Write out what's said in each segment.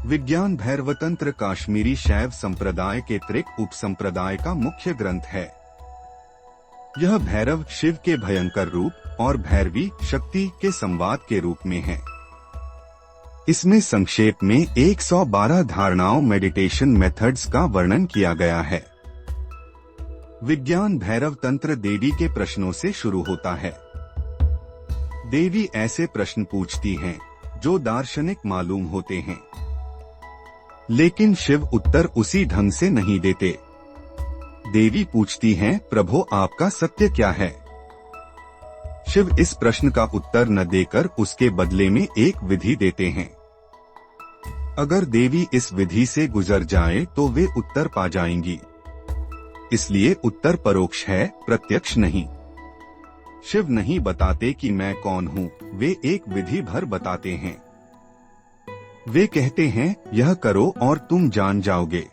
विज्ञान भैरवतंत्र काश्मीरी शैव संप्रदाय के त्रिक उपसंप्रदाय का मुख्य ग्रंथ है। यह भैरव शिव के भयंकर रूप और भैरवी शक्ति के संवाद के रूप में है। इसमें संक्षेप में 112 धारणाओं मेडिटेशन मेथड्स का वर्णन किया गया है। विज्ञान भैरव तंत्र देवी के प्रश्नों से शुरू होता है। देवी ऐसे प्रश्न पूछती हैं जो दार्शनिक मालूम होते हैं, लेकिन शिव उत्तर उसी ढंग से नहीं देते। देवी पूछती हैं, प्रभु आपका सत्य क्या है? शिव इस प्रश्न का उत्तर न देकर उसके बदले में एक विधि देते हैं। अगर देवी इस विधि से गुजर जाए तो वे उत्तर पा जाएंगी। इसलिए उत्तर परोक्ष है, प्रत्यक्ष नहीं। शिव नहीं बताते कि मैं कौन हूँ, वे एक विधि भर बताते हैं। वे कहते हैं, यह करो और तुम जान जाओगे।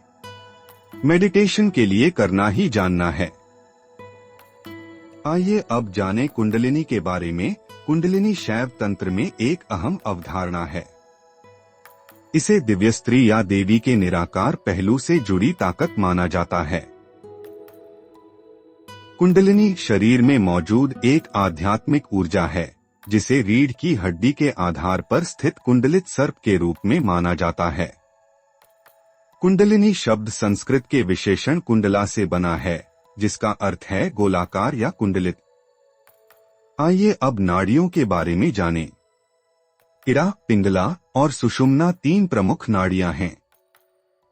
मेडिटेशन के लिए करना ही जानना है। आइए अब जानें कुंडलिनी के बारे में। कुंडलिनी शैव तंत्र में एक अहम अवधारणा है। इसे दिव्य स्त्री या देवी के निराकार पहलू से जुड़ी ताकत माना जाता है। कुंडलिनी शरीर में मौजूद एक आध्यात्मिक ऊर्जा है, जिसे रीढ़ की हड्डी के आधार पर स्थित कुंडलित सर्प के रूप में माना जाता है। कुंडलिनी शब्द संस्कृत के विशेषण कुंडला से बना है, जिसका अर्थ है गोलाकार या कुंडलित। आइए अब नाड़ियों के बारे में जानें। इड़ा, पिंगला और सुषुम्ना तीन प्रमुख नाड़ियां हैं।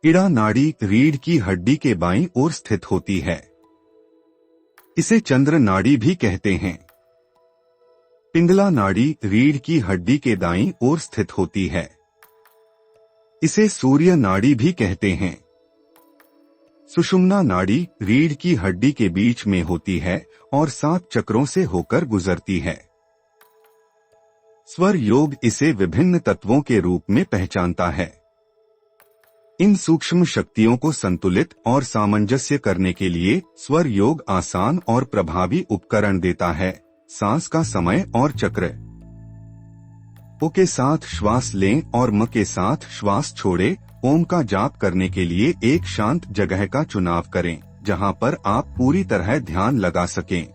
इड़ा नाड़ी रीढ़ की हड्डी के बाईं ओर स्थित होती है। इसे चंद्र नाड़ी भी कहते हैं। पिंगला नाड़ी रीढ़ की हड्डी के दाईं ओर स्थित होती है। इसे सूर्य नाड़ी भी कहते हैं। सुषुम्ना नाड़ी रीढ़ की हड्डी के बीच में होती है और 7 चक्रों से होकर गुजरती है। स्वर योग इसे विभिन्न तत्वों के रूप में पहचानता है। इन सूक्ष्म शक्तियों को संतुलित और सामंजस्य करने के लिए स्वर योग आसान और प्रभावी उपकरण देता है। सांस का समय और चक्र। ओ के साथ श्वास लें और म के साथ श्वास छोड़ें। ओम का जाप करने के लिए एक शांत जगह का चुनाव करें, जहां पर आप पूरी तरह ध्यान लगा सकें।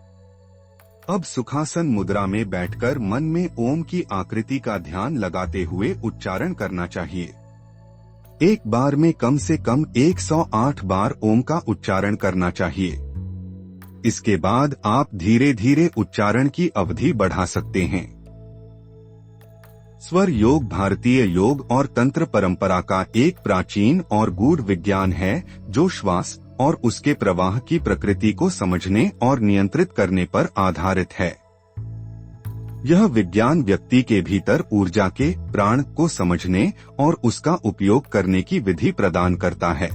अब सुखासन मुद्रा में बैठकर मन में ओम की आकृति का ध्यान लगाते हुए उच्चारण करना चाहिए। एक बार में कम से कम 108 बार ओम का उच्चारण करना चाहिए। इसके बाद आप धीरे धीरे उच्चारण की अवधि बढ़ा सकते हैं। स्वर योग भारतीय योग और तंत्र परंपरा का एक प्राचीन और गूढ़ विज्ञान है, जो श्वास और उसके प्रवाह की प्रकृति को समझने और नियंत्रित करने पर आधारित है। यह विज्ञान व्यक्ति के भीतर ऊर्जा के प्राण को समझने और उसका उपयोग करने की विधि प्रदान करता है।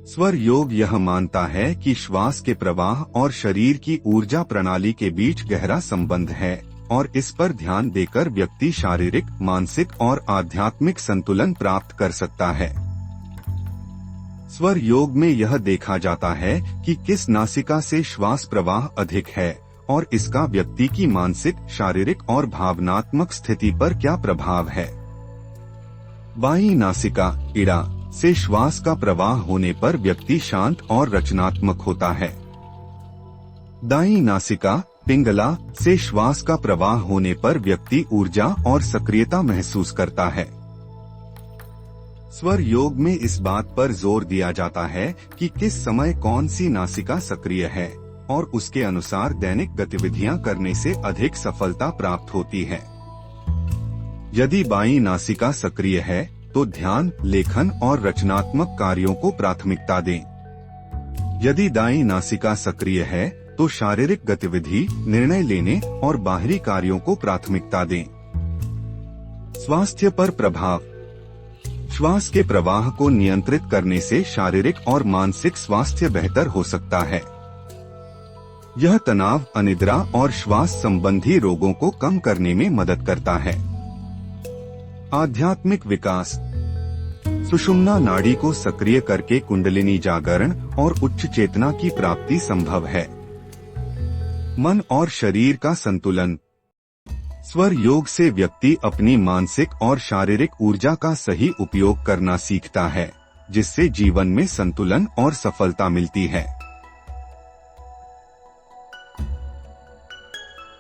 स्वर योग यह मानता है कि श्वास के प्रवाह और शरीर की ऊर्जा प्रणाली के बीच गहरा संबंध है और इस पर ध्यान देकर व्यक्ति शारीरिक, मानसिक और आध्यात्मिक संतुलन प्राप्त कर सकता है। स्वर योग में यह देखा जाता है कि किस नासिका से श्वास प्रवाह अधिक है और इसका व्यक्ति की मानसिक, शारीरिक और भावनात्मक स्थिति पर क्या प्रभाव है। बाईं नासिका इड़ा से श्वास का प्रवाह होने पर व्यक्ति शांत और रचनात्मक होता है। दाईं नासिका पिंगला से श्वास का प्रवाह होने पर व्यक्ति ऊर्जा और सक्रियता महसूस करता है। स्वर योग में इस बात पर जोर दिया जाता है कि किस समय कौन सी नासिका सक्रिय है और उसके अनुसार दैनिक गतिविधियां करने से अधिक सफलता प्राप्त होती है। यदि बाईं नासिका सक्रिय है तो ध्यान, लेखन और रचनात्मक कार्यों को प्राथमिकता दें। यदि दाईं नासिका सक्रिय है तो शारीरिक गतिविधि, निर्णय लेने और बाहरी कार्यों को प्राथमिकता दें। स्वास्थ्य पर प्रभाव। श्वास के प्रवाह को नियंत्रित करने से शारीरिक और मानसिक स्वास्थ्य बेहतर हो सकता है। यह तनाव, अनिद्रा और श्वास संबंधी रोगों को कम करने में मदद करता है। आध्यात्मिक विकास। सुषुम्ना नाड़ी को सक्रिय करके कुंडलिनी जागरण और उच्च चेतना की प्राप्ति संभव है। मन और शरीर का संतुलन। स्वर योग से व्यक्ति अपनी मानसिक और शारीरिक ऊर्जा का सही उपयोग करना सीखता है, जिससे जीवन में संतुलन और सफलता मिलती है।